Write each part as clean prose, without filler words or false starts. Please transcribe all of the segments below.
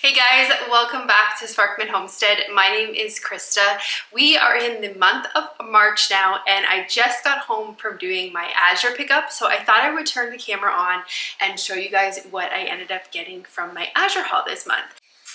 Hey guys, welcome back to Sparkman Homestead. My name is Krista. We are in the month of March now and I just got home from doing my Azure pickup, so I thought I would turn the camera on and show you guys what I ended up getting from my Azure haul this month.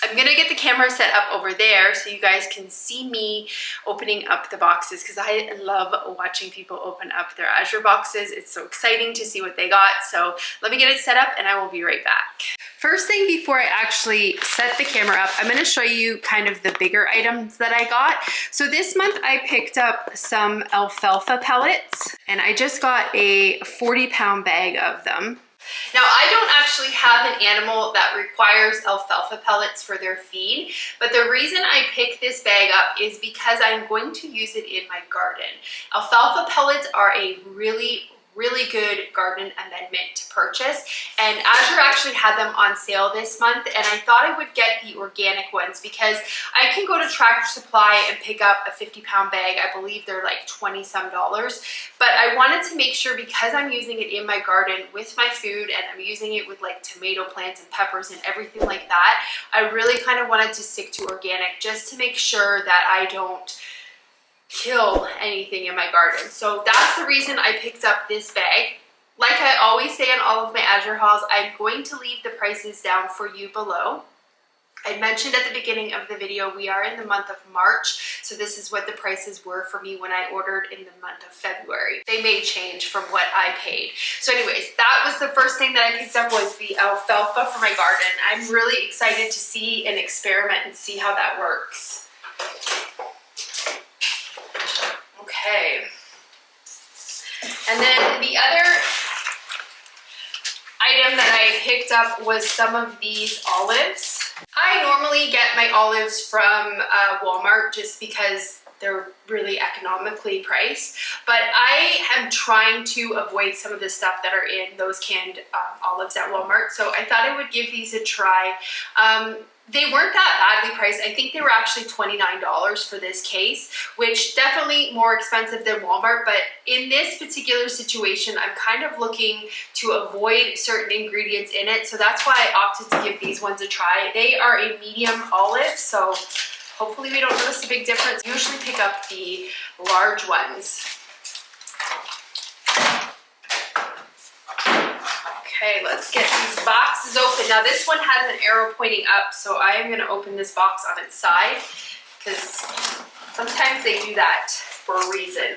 I'm gonna get the camera set up over there so you guys can see me opening up the boxes because I love watching people open up their Azure boxes. It's so exciting to see what they got. So let me get it set up and I will be right back. First thing before I actually set the camera up, I'm gonna show you kind of the bigger items that I got. So this month I picked up some alfalfa pellets and I just got a 40-pound bag of them. Now, I don't actually have an animal that requires alfalfa pellets for their feed, but the reason I picked this bag up is because I'm going to use it in my garden. Alfalfa pellets are a really good garden amendment to purchase, and Azure actually had them on sale this month, and I thought I would get the organic ones because I can go to Tractor Supply and pick up a 50-pound bag. I believe they're like $20-some, but I wanted to make sure, because I'm using it in my garden with my food and I'm using it with like tomato plants and peppers and everything like that, I really kind of wanted to stick to organic just to make sure that I don't kill anything in my garden. So that's the reason I picked up this bag. Like I always say in all of my Azure hauls, I'm going to leave the prices down for you below. I mentioned at the beginning of the video, we are in the month of March, so this is what the prices were for me when I ordered in the month of February. They may change from what I paid. So anyways, that was the first thing that I picked up, was the alfalfa for my garden. I'm really excited to see and experiment and see how that works. Okay, and then the other item that I picked up was some of these olives. I normally get my olives from Walmart just because they're really economically priced, but I am trying to avoid some of the stuff that are in those canned olives at Walmart, so I thought I would give these a try. They weren't that badly priced. I think they were actually $29 for this case, which definitely more expensive than Walmart. But in this particular situation, I'm kind of looking to avoid certain ingredients in it. So that's why I opted to give these ones a try. They are a medium olive, so hopefully we don't notice a big difference. I usually pick up the large ones. Okay, let's get these boxes open. Now this one has an arrow pointing up, so I am going to open this box on its side because sometimes they do that for a reason.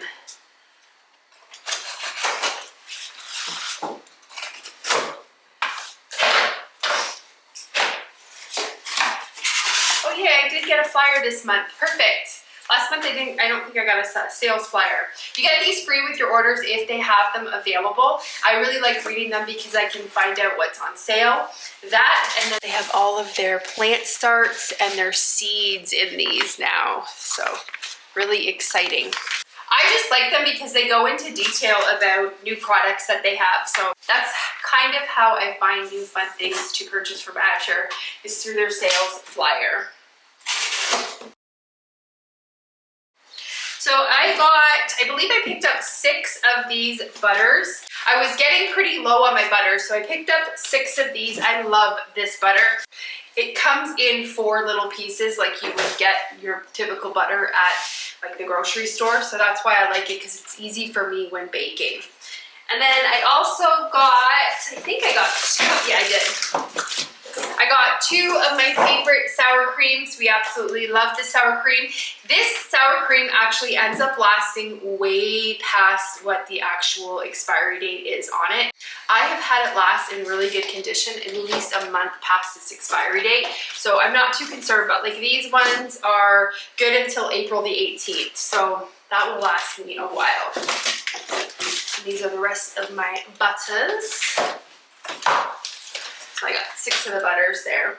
Oh yeah, I did get a flyer this month. Perfect. Last month I don't think I got a sales flyer. You get these free with your orders if they have them available. I really like reading them because I can find out what's on sale. That, and then they have all of their plant starts and their seeds in these now. So really exciting. I just like them because they go into detail about new products that they have. So that's kind of how I find new fun things to purchase from Azure, is through their sales flyer. So I believe I picked up 6 of these butters. I was getting pretty low on my butter, so I picked up 6 of these. I love this butter. It comes in 4 little pieces like you would get your typical butter at like the grocery store. So that's why I like it, because it's easy for me when baking. And then I also got, I think I got 2, yeah I did. I got 2 of my favorite sour creams. We absolutely love this sour cream. This sour cream actually ends up lasting way past what the actual expiry date is on it. I have had it last in really good condition at least a month past its expiry date, so I'm not too concerned. But like, these ones are good until April the 18th, so that will last me a while. These are the rest of my butters. So I got 6 of the butters there.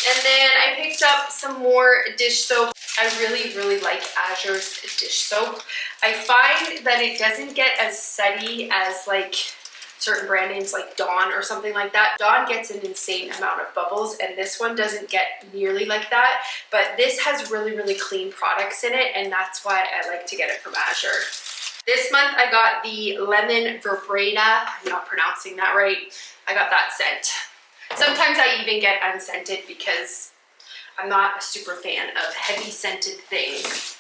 And then I picked up some more dish soap. I really like Azure's dish soap. I find that it doesn't get as sudsy as like certain brand names like Dawn or something like that. Dawn gets an insane amount of bubbles, and this one doesn't get nearly like that. But this has really clean products in it, and that's why I like to get it from Azure. This month I got the lemon verbena. I'm not pronouncing that right. I got that scent. Sometimes I even get unscented because I'm not a super fan of heavy scented things.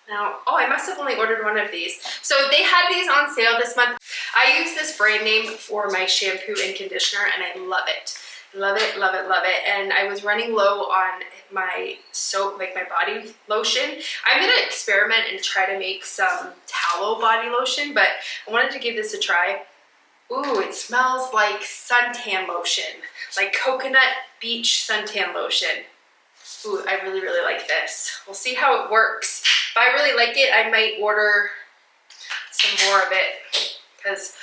Now, oh, I must have only ordered one of these. So they had these on sale this month. I use this brand name for my shampoo and conditioner and I love it. Love it, love it, love it. And I was running low on my soap, like my body lotion. I'm gonna experiment and try to make some tallow body lotion, but I wanted to give this a try. Ooh, it smells like suntan lotion, like coconut beach suntan lotion. Ooh, I really, really like this. We'll see how it works. If I really like it, I might order some more of it because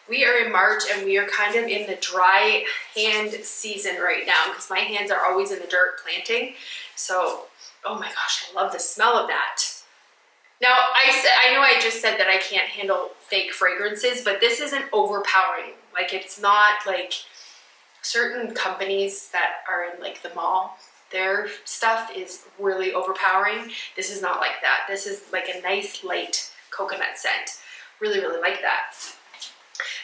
we are in March and we are kind of in the dry hand season right now because my hands are always in the dirt planting. So, oh my gosh, I love the smell of that. Now, I know I just said that I can't handle fake fragrances, but this isn't overpowering. Like, it's not like certain companies that are in like the mall, their stuff is really overpowering. This is not like that. This is like a nice light coconut scent. Really, really like that.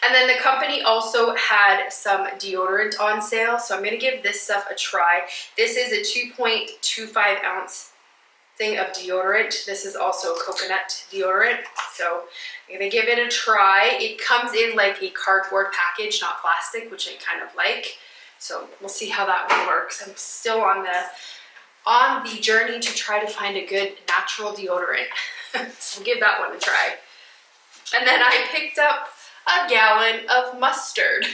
And then the company also had some deodorant on sale, so I'm gonna give this stuff a try. This is a 2.25 ounce thing of deodorant. This is also coconut deodorant, so I'm gonna give it a try. It comes in like a cardboard package, not plastic, which I kind of like. So we'll see how that one works. I'm still on the journey to try to find a good natural deodorant. So we'll give that one a try. And then I picked up a gallon of mustard.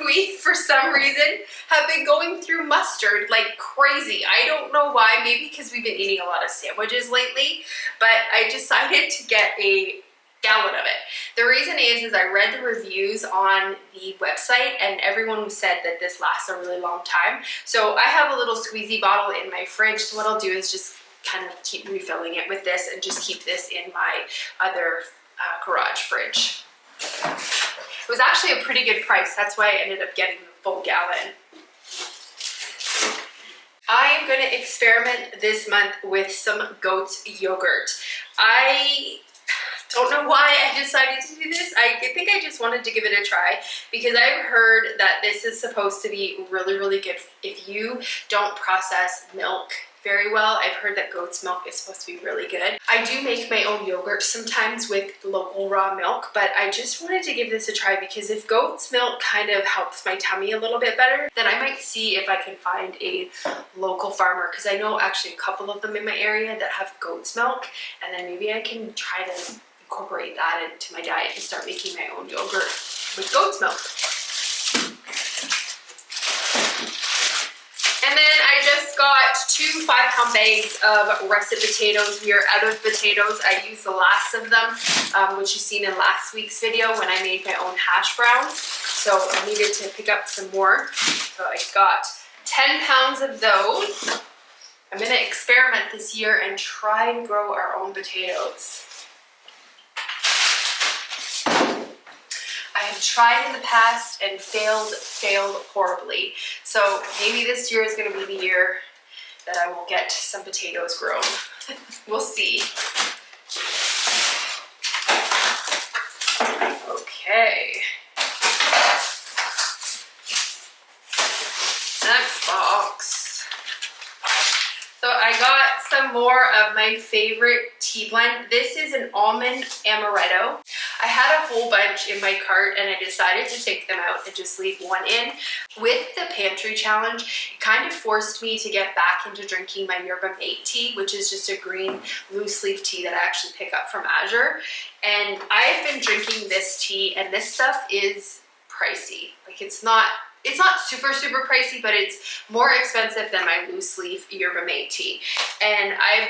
We, for some reason, have been going through mustard like crazy. I don't know why, maybe because we've been eating a lot of sandwiches lately, but I decided to get a gallon of it. The reason is I read the reviews on the website and everyone said that this lasts a really long time. So I have a little squeezy bottle in my fridge, so what I'll do is just kind of keep refilling it with this and just keep this in my other garage fridge. It was actually a pretty good price. That's why I ended up getting the full gallon. I am going to experiment this month with some goat's yogurt. I don't know why I decided to do this. I think I just wanted to give it a try because I've heard that this is supposed to be really, really good if you don't process milk very well. I've heard that goat's milk is supposed to be really good. I do make my own yogurt sometimes with local raw milk, but I just wanted to give this a try because if goat's milk kind of helps my tummy a little bit better, then I might see if I can find a local farmer because I know actually a couple of them in my area that have goat's milk, and then maybe I can try to incorporate that into my diet and start making my own yogurt with goat's milk. And then I just got 2 5-pound bags of russet potatoes. We are out of potatoes. I used the last of them, which you've seen in last week's video when I made my own hash browns. So I needed to pick up some more. So I got 10 pounds of those. I'm going to experiment this year and try to grow our own potatoes. I have tried in the past and failed horribly. So maybe this year is going to be the year that I will get some potatoes grown. We'll see. Okay. Next box. So I got some more of my favorite tea blend. This is an almond amaretto. I had a whole bunch in my cart and I decided to take them out and just leave one in. With the pantry challenge, it kind of forced me to get back into drinking my yerba mate tea, which is just a green loose leaf tea that I actually pick up from Azure. And I've been drinking this tea and this stuff is pricey. Like it's not super, super pricey, but it's more expensive than my loose leaf yerba mate tea. And I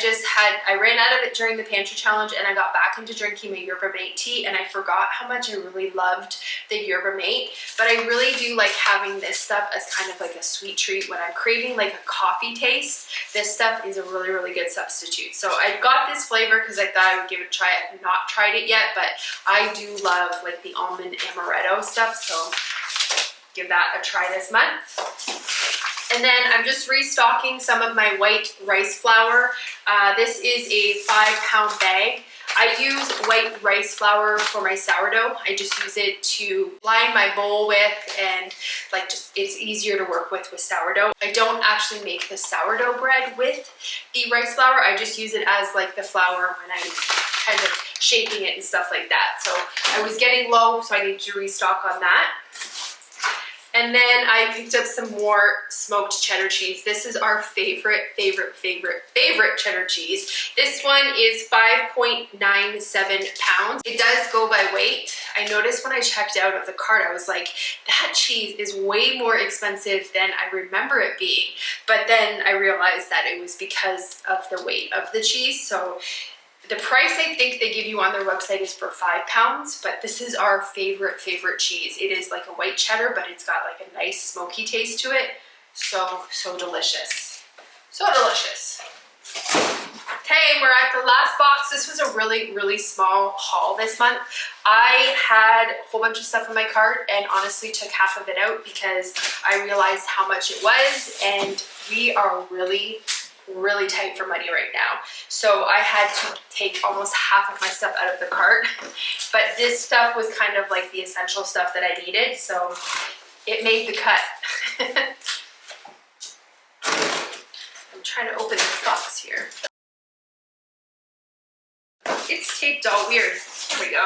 ran out of it during the pantry challenge and I got back into drinking my yerba mate tea and I forgot how much I really loved the yerba mate. But I really do like having this stuff as kind of like a sweet treat when I'm craving like a coffee taste. This stuff is a really, really good substitute. So I got this flavor because I thought I would give it a try. I've not tried it yet, but I do love like the almond amaretto stuff. So give that a try this month. And then I'm just restocking some of my white rice flour. This is a 5-pound bag. I use white rice flour for my sourdough. I just use it to line my bowl with, and like just it's easier to work with sourdough. I don't actually make the sourdough bread with the rice flour. I just use it as like the flour when I'm kind of shaping it and stuff like that. So I was getting low, so I need to restock on that. And then I picked up some more smoked cheddar cheese. This is our favorite cheddar cheese. This one is 5.97 pounds. It does go by weight. I noticed when I checked out of the cart, I was like, that cheese is way more expensive than I remember it being. But then I realized that it was because of the weight of the cheese. So the price I think they give you on their website is for 5 pounds, but this is our favorite cheese. It is like a white cheddar, but it's got like a nice smoky taste to it. So delicious. So delicious. Okay, we're at the last box. This was a really small haul this month. I had a whole bunch of stuff in my cart and honestly took half of it out because I realized how much it was, and we are really tight for money right now. So I had to take almost half of my stuff out of the cart, but this stuff was kind of like the essential stuff that I needed, so it made the cut. I'm trying to open this box here. It's taped all weird. Here we go.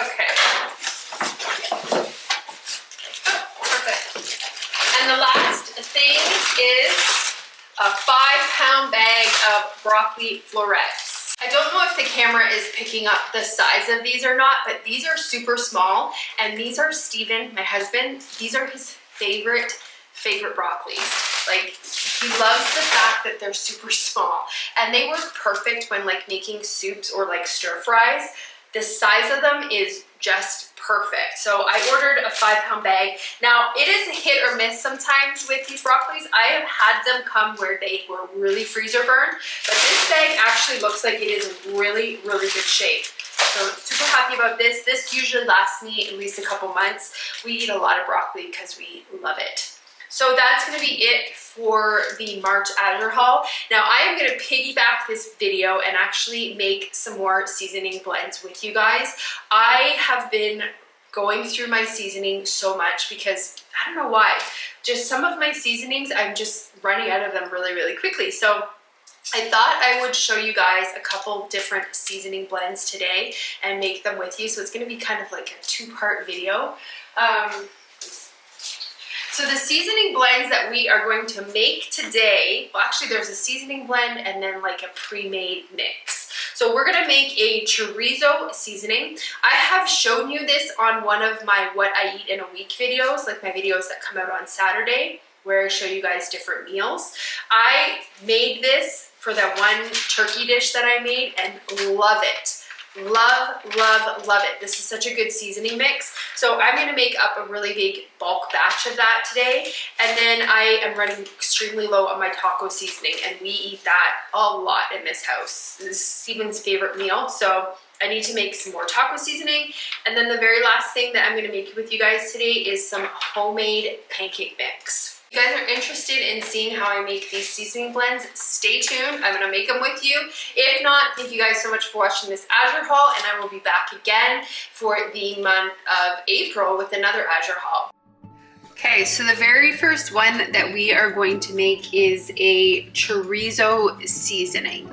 Okay. Oh, perfect. And the last thing is a 5-pound bag of broccoli florets. I don't know if the camera is picking up the size of these or not, but these are super small, and these are Steven, my husband, these are his favorite broccolis. Like, he loves the fact that they're super small, and they work perfect when like making soups or like stir fries. The size of them is just perfect. So I ordered a 5-pound bag. Now it is a hit or miss sometimes with these broccolis. I have had them come where they were really freezer burned, but this bag actually looks like it is in really good shape. So super happy about this. This usually lasts me at least a couple months. We eat a lot of broccoli because we love it. So that's going to be it for the March Azure haul. Now I am going to piggyback this video and actually make some more seasoning blends with you guys. I have been going through my seasoning so much because I don't know why. Just some of my seasonings, I'm just running out of them really quickly. So I thought I would show you guys a couple different seasoning blends today and make them with you. So it's going to be kind of like a 2-part video. So the seasoning blends that we are going to make today, well actually there's a seasoning blend and then like a pre-made mix. So we're gonna make a chorizo seasoning. I have shown you this on one of my what I eat in a week videos, like my videos that come out on Saturday, where I show you guys different meals. I made this for that one turkey dish that I made and love it. Love it. This is such a good seasoning mix. So I'm going to make up a really big bulk batch of that today. And then I am running extremely low on my taco seasoning, and we eat that a lot in this house. This is Steven's favorite meal. So I need to make some more taco seasoning. And then the very last thing that I'm going to make with you guys today is some homemade pancake mix. If you guys are interested in seeing how I make these seasoning blends, stay tuned. I'm gonna make them with you. If not, thank you guys so much for watching this Azure haul, and I will be back again for the month of April with another Azure haul. Okay, so the very first one that we are going to make is a chorizo seasoning.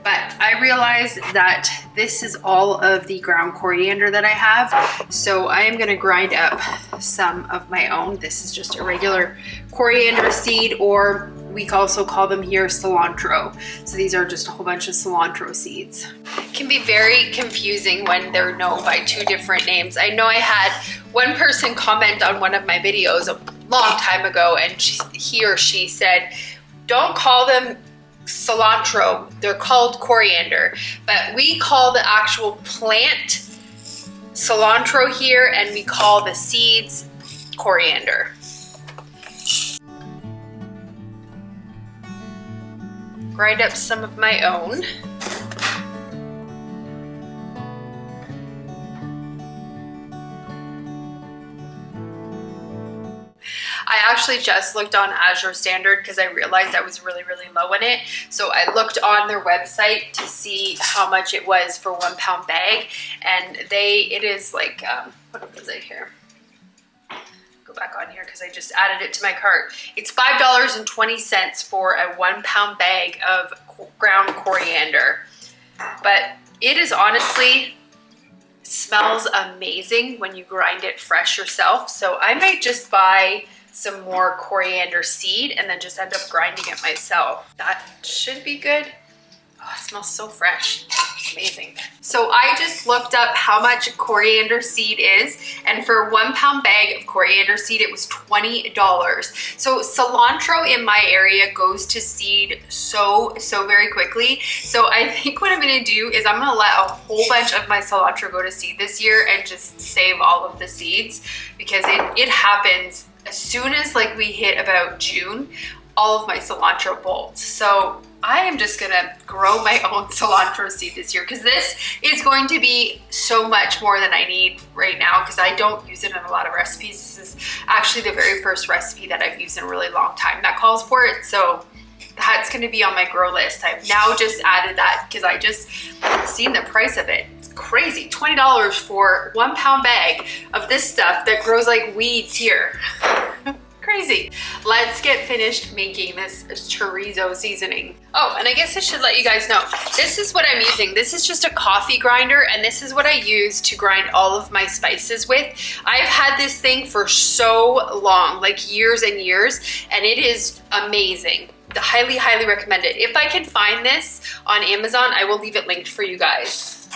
But I realized that this is all of the ground coriander that I have, so I am gonna grind up some of my own. This is just a regular coriander seed, or we also call them here cilantro. So these are just a whole bunch of cilantro seeds. It can be very confusing when they're known by 2 different names. I know I had one person comment on one of my videos a long time ago, and he or she said, don't call them cilantro, they're called coriander, but we call the actual plant cilantro here, and we call the seeds coriander. Grind up some of my own. I actually actually just looked on Azure standard because I realized I was really low in it. So I looked on their website to see how much it was for 1 pound bag, and it is like, what was it here? Go back on here because I just added it to my cart. It's $5.20 for a 1 pound bag of ground coriander. But it is honestly, smells amazing when you grind it fresh yourself. So I might just buy some more coriander seed and then just end up grinding it myself. That should be good. Oh, it smells so fresh. It's amazing. So I just looked up how much coriander seed is, and for a 1 pound bag of coriander seed, it was $20. So cilantro in my area goes to seed so very quickly. So I think what I'm gonna do is I'm gonna let a whole bunch of my cilantro go to seed this year and just save all of the seeds, because it happens as soon as like we hit about June, all of my cilantro bolts. So I am just gonna grow my own cilantro seed this year, because this is going to be so much more than I need right now, because I don't use it in a lot of recipes. This is actually the very first recipe that I've used in a really long time that calls for it. So that's gonna be on my grow list. I've now just added that because I just seen the price of it. It's crazy, $20 for 1 pound bag of this stuff that grows like weeds here. Crazy. Let's get finished making this chorizo seasoning. Oh, and I guess I should let you guys know, this is what I'm using. This is just a coffee grinder, and this is what I use to grind all of my spices with. I've had this thing for so long, like years and years, and it is amazing. Highly recommend it. If I can find this on Amazon, I will leave it linked for you guys.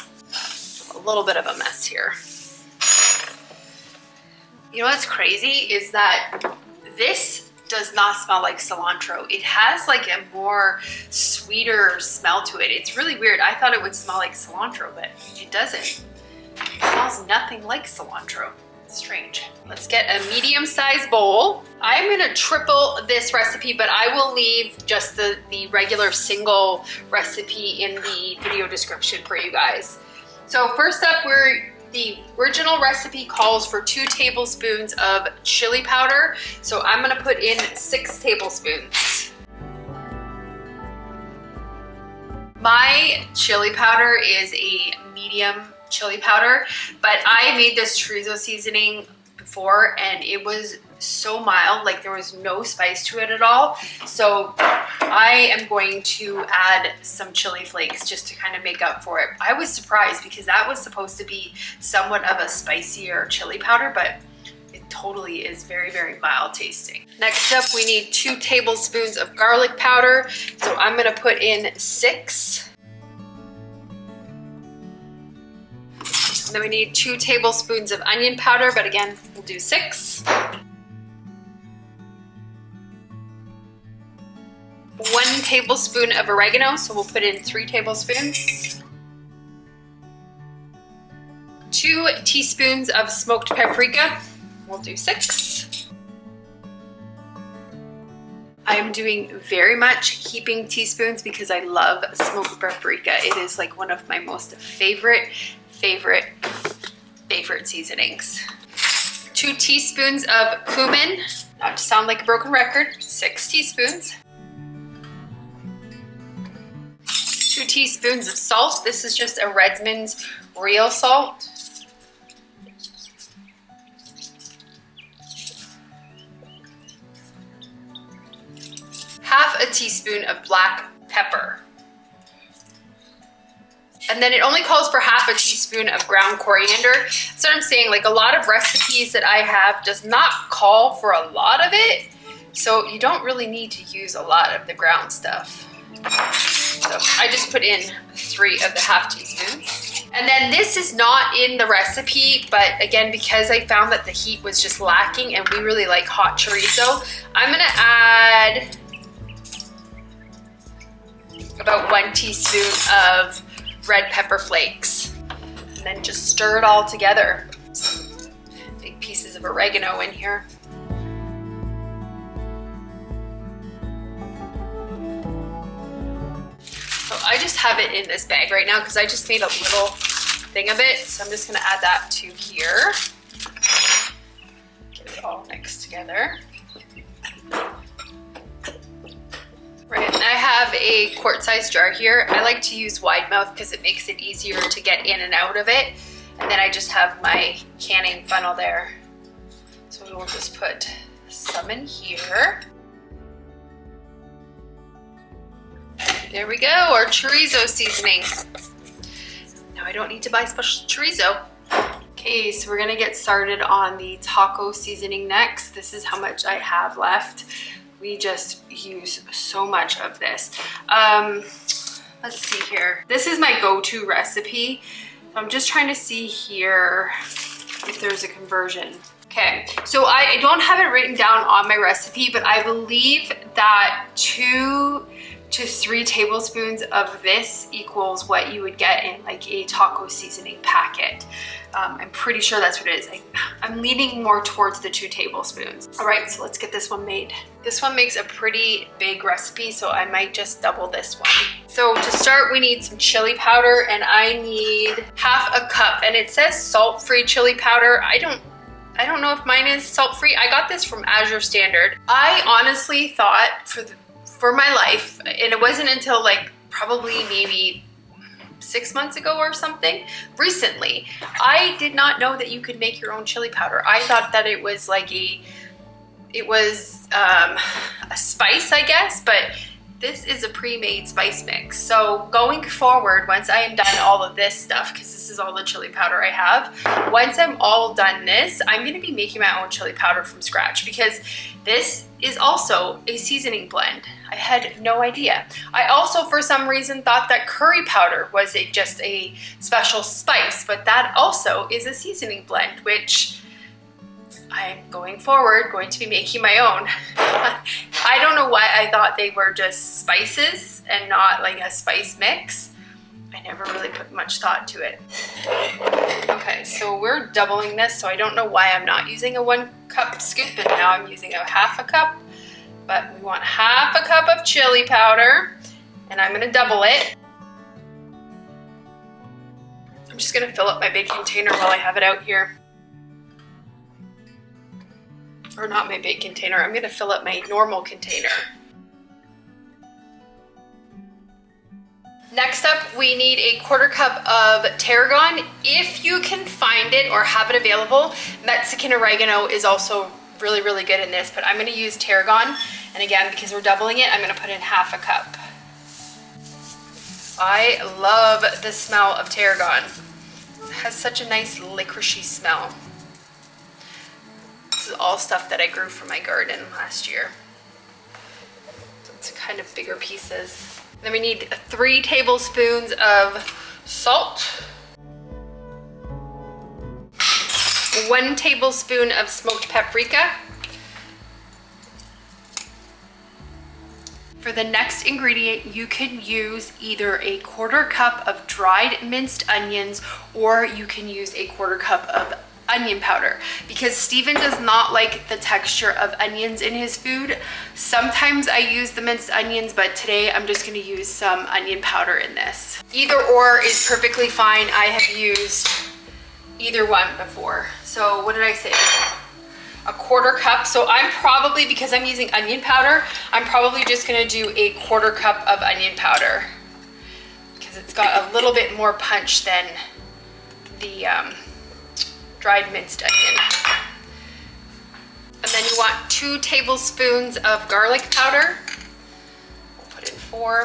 A little bit of a mess here. You know what's crazy is that this does not smell like cilantro. It has like a more sweeter smell to it. It's really weird. I thought it would smell like cilantro, but it doesn't. It smells nothing like cilantro. Strange. Let's get a medium-sized bowl. I'm gonna triple this recipe, but I will leave just the regular single recipe in the video description for you guys. So first up, the original recipe calls for 2 tablespoons of chili powder. So I'm gonna put in 6 tablespoons. My chili powder is a medium chili powder, but I made this chorizo seasoning before and it was so mild, like there was no spice to it at all. So I am going to add some chili flakes just to kind of make up for it. I was surprised because that was supposed to be somewhat of a spicier chili powder, but it totally is very mild tasting. Next up, we need 2 tablespoons of garlic powder. So I'm gonna put in 6. And then we need 2 tablespoons of onion powder, but again, we'll do 6. 1 tablespoon of oregano, so we'll put in 3 tablespoons. 2 teaspoons of smoked paprika, we'll do 6. I'm doing very much heaping teaspoons because I love smoked paprika. It is like one of my most favorite seasonings. 2 teaspoons of cumin, not to sound like a broken record, 6 teaspoons. 2 teaspoons of salt. This is just a Redmond's real salt. Half a teaspoon of black pepper. And then it only calls for half a teaspoon of ground coriander. That's what I'm saying, like a lot of recipes that I have does not call for a lot of it. So you don't really need to use a lot of the ground stuff. So I just put in 3 of the half teaspoons. And then this is not in the recipe, but again, because I found that the heat was just lacking and we really like hot chorizo, I'm gonna add about 1 teaspoon of red pepper flakes. And then just stir it all together. Some big pieces of oregano in here. So I just have it in this bag right now because I just made a little thing of it. So I'm just gonna add that to here. Get it all mixed together. a quart-sized jar here. I like to use wide mouth because it makes it easier to get in and out of it. And then I just have my canning funnel there. So we'll just put some in here. There we go, our chorizo seasoning. Now I don't need to buy special chorizo. Okay, so we're gonna get started on the taco seasoning next. This is how much I have left. We just use so much of this. Let's see here. This is my go-to recipe. So I'm just trying to see here if there's a conversion. Okay, so I don't have it written down on my recipe, but I believe that 2 to 3 tablespoons of this equals what you would get in like a taco seasoning packet. I'm pretty sure that's what it is. I'm leaning more towards the 2 tablespoons. All right, so let's get this one made. This one makes a pretty big recipe, so I might just double this one. So to start, we need some chili powder, and I need half a cup, and it says salt-free chili powder. I don't know if mine is salt-free. I got this from Azure Standard. I honestly thought for my life, and it wasn't until like probably maybe 6 months ago or something, recently, I did not know that you could make your own chili powder. I thought that it was like a spice, I guess, but this is a pre-made spice mix. So going forward, once I am done all of this stuff, because this is all the chili powder I have, once I'm all done this, I'm gonna be making my own chili powder from scratch, because this is also a seasoning blend. I had no idea. I also, for some reason, thought that curry powder was just a special spice, but that also is a seasoning blend, which I'm going forward going to be making my own. I don't know why I thought they were just spices and not like a spice mix. I never really put much thought to it. Okay, so we're doubling this, so I don't know why I'm not using a 1 cup scoop, and now I'm using a half a cup. But we want half a cup of chili powder, and I'm gonna double it. I'm just gonna fill up my big container while I have it out here. Or not my big container, I'm gonna fill up my normal container. Next up, we need a 1/4 cup of tarragon. If you can find it or have it available, Mexican oregano is also really, really good in this, but I'm gonna use tarragon. And again, because we're doubling it, I'm gonna put in half a cup. I love the smell of tarragon. It has such a nice licoricey smell. This is all stuff that I grew from my garden last year. So it's kind of bigger pieces. Then we need 3 tablespoons of salt, 1 tablespoon of smoked paprika. For the next ingredient, you can use either a 1/4 cup of dried minced onions, or you can use a 1/4 cup of onion powder, because Steven does not like the texture of onions in his food. Sometimes I use the minced onions, but today I'm just gonna use some onion powder in this. Either or is perfectly fine. I have used either one before. So what did I say? A 1/4 cup. So I'm probably, because I'm using onion powder, I'm probably just gonna do a 1/4 cup of onion powder, because it's got a little bit more punch than the dried minced onion. And then you want 2 tablespoons of garlic powder. We'll put in 4.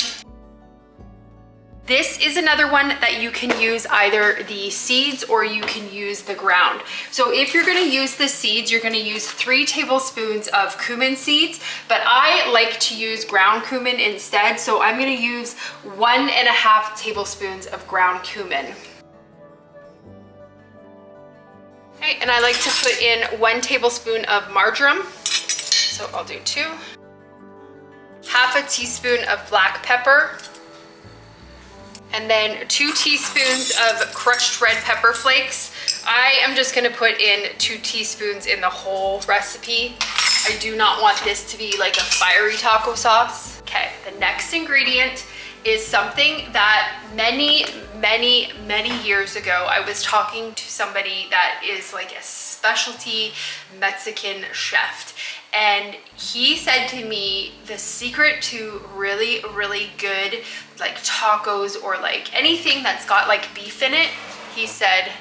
This is another one that you can use either the seeds or you can use the ground. So if you're gonna use the seeds, you're gonna use 3 tablespoons of cumin seeds, but I like to use ground cumin instead. So I'm gonna use 1.5 tablespoons of ground cumin. Okay, and I like to put in 1 tablespoon of marjoram. So I'll do 2. Half a teaspoon of black pepper. And then 2 teaspoons of crushed red pepper flakes. I am just gonna put in 2 teaspoons in the whole recipe. I do not want this to be like a fiery taco sauce. Okay, the next ingredient is something that many years ago, I was talking to somebody that is like a specialty Mexican chef. and he said to me the secret to really, really good like tacos or like anything that's got like beef in it, he said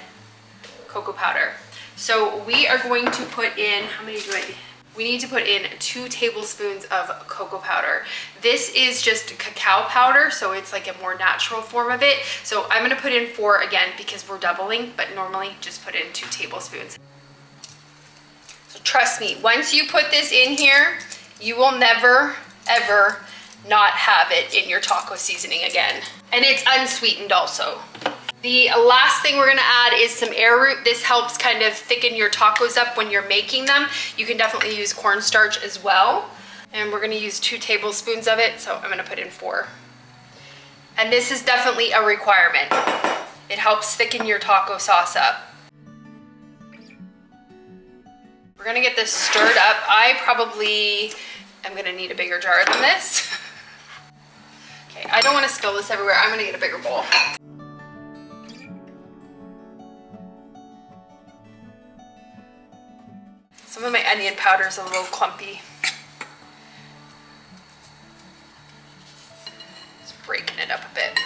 cocoa powder. So we are going to put in, how many do I need? We need to put in 2 tablespoons of cocoa powder. This is just cacao powder, so it's like a more natural form of it. So I'm gonna put in 4 again because we're doubling, but normally just put in 2 tablespoons. So trust me, once you put this in here, you will never, ever not have it in your taco seasoning again. And it's unsweetened also. The last thing we're gonna add is some arrowroot. This helps kind of thicken your tacos up when you're making them. You can definitely use cornstarch as well. And we're gonna use 2 tablespoons of it, so I'm gonna put in 4. And this is definitely a requirement. It helps thicken your taco sauce up. We're gonna get this stirred up. I probably am gonna need a bigger jar than this. Okay, I don't wanna spill this everywhere. I'm gonna get a bigger bowl. Some of my onion powder is a little clumpy. Just breaking it up a bit.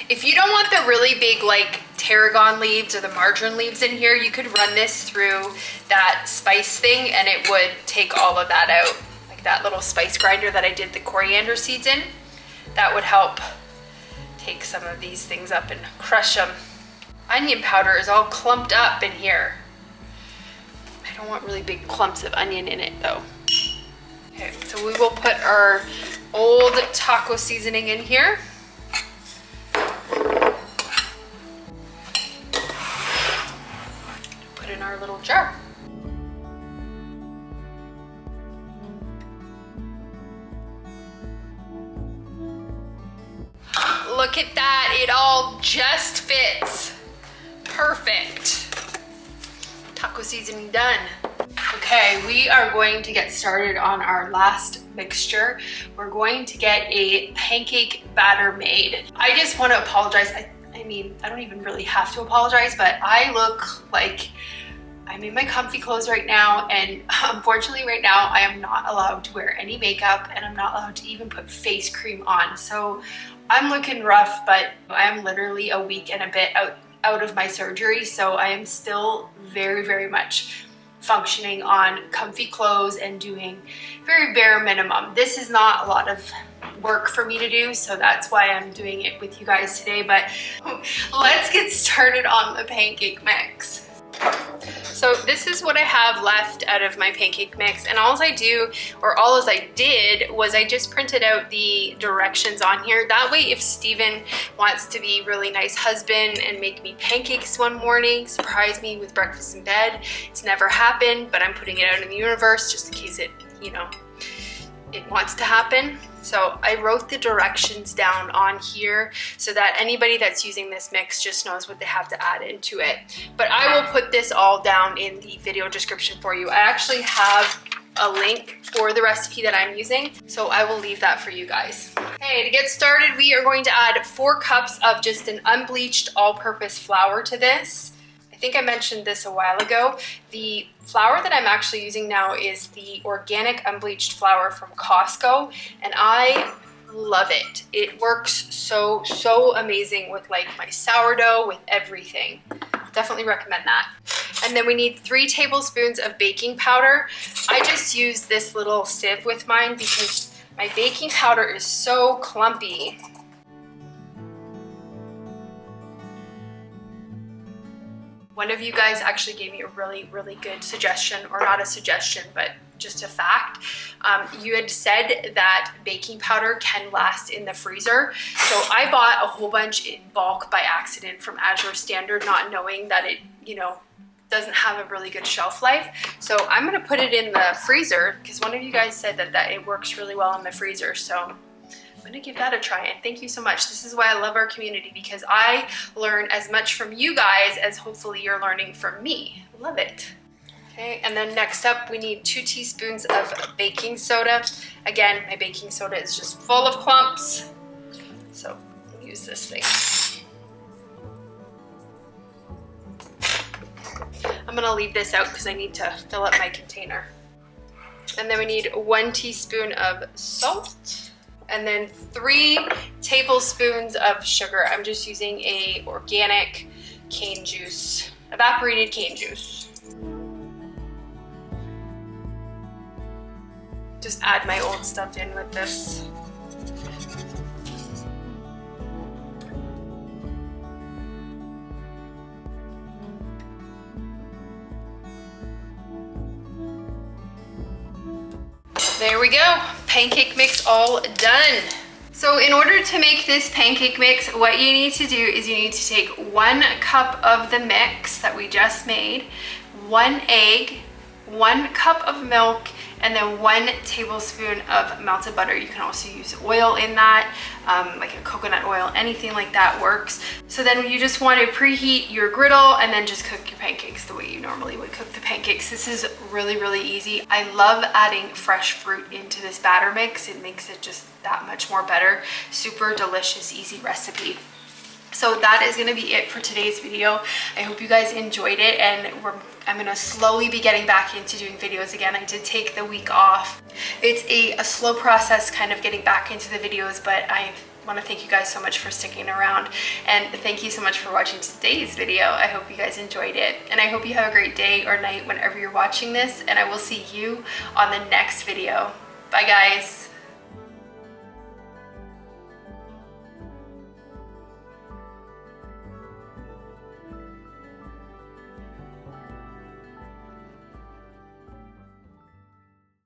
If you don't want the really big like tarragon leaves or the marjoram leaves in here, you could run this through that spice thing and it would take all of that out. Like that little spice grinder that I did the coriander seeds in. That would help take some of these things up and crush them. Onion powder is all clumped up in here. I don't want really big clumps of onion in it though. Okay, so we will put our old taco seasoning in here. Put in our little jar. Look at that, it all just fits. Perfect. Taco seasoning done. Okay, we are going to get started on our last mixture. We're going to get a pancake batter made. I just want to apologize. I mean, I don't even really have to apologize, but I look like I'm in my comfy clothes right now, and unfortunately right now I am not allowed to wear any makeup and I'm not allowed to even put face cream on. So I'm looking rough, but I'm literally a week and a bit out of my surgery, so I am still very, very much functioning on comfy clothes and doing very bare minimum. This is not a lot of work for me to do, so that's why I'm doing it with you guys today. But let's get started on the pancake mix. So this is what I have left out of my pancake mix, and all I did was I just printed out the directions on here. That way, if Steven wants to be a really nice husband and make me pancakes one morning, surprise me with breakfast in bed, it's never happened, but I'm putting it out in the universe just in case it, you know, it wants to happen. So I wrote the directions down on here so that anybody that's using this mix just knows what they have to add into it. But I will put this all down in the video description for you. I actually have a link for the recipe that I'm using, so I will leave that for you guys. Okay, to get started, we are going to add 4 cups of just an unbleached all-purpose flour to this. I think I mentioned this a while ago. The flour that I'm actually using now is the organic unbleached flour from Costco, and I love it. It works so amazing with like my sourdough, with everything. Definitely recommend that. And then we need 3 tablespoons of baking powder. I just use this little sieve with mine because my baking powder is so clumpy. One of you guys actually gave me a really good suggestion, or not a suggestion, but just a fact. You had said that baking powder can last in the freezer. So I bought a whole bunch in bulk by accident from Azure Standard, not knowing that it, you know, doesn't have a really good shelf life. So I'm gonna put it in the freezer because one of you guys said that it works really well in the freezer. So I'm gonna give that a try, and thank you so much. This is why I love our community, because I learn as much from you guys as hopefully you're learning from me. Love it. Okay, and then next up we need 2 teaspoons of baking soda. Again, my baking soda is just full of clumps, so I'll use this thing. I'm gonna leave this out because I need to fill up my container. And then we need 1 teaspoon of salt. And then 3 tablespoons of sugar. I'm just using a organic cane juice, evaporated cane juice. Just add my old stuff in with this. There we go, pancake mix all done. So in order to make this pancake mix, what you need to do is you need to take 1 cup of the mix that we just made, 1 egg, 1 cup of milk, and then 1 tablespoon of melted butter. You can also use oil in that, like a coconut oil, anything like that works. So then you just want to preheat your griddle and then just cook your pancakes the way you normally would cook the pancakes. This is really, really easy. I love adding fresh fruit into this batter mix. It makes it just that much more better. Super delicious, easy recipe. So that is going to be it for today's video. I hope you guys enjoyed it, and I'm going to slowly be getting back into doing videos again. I did take the week off. It's a slow process kind of getting back into the videos, but I want to thank you guys so much for sticking around, and thank you so much for watching today's video. I hope you guys enjoyed it, and I hope you have a great day or night whenever you're watching this, and I will see you on the next video. Bye guys.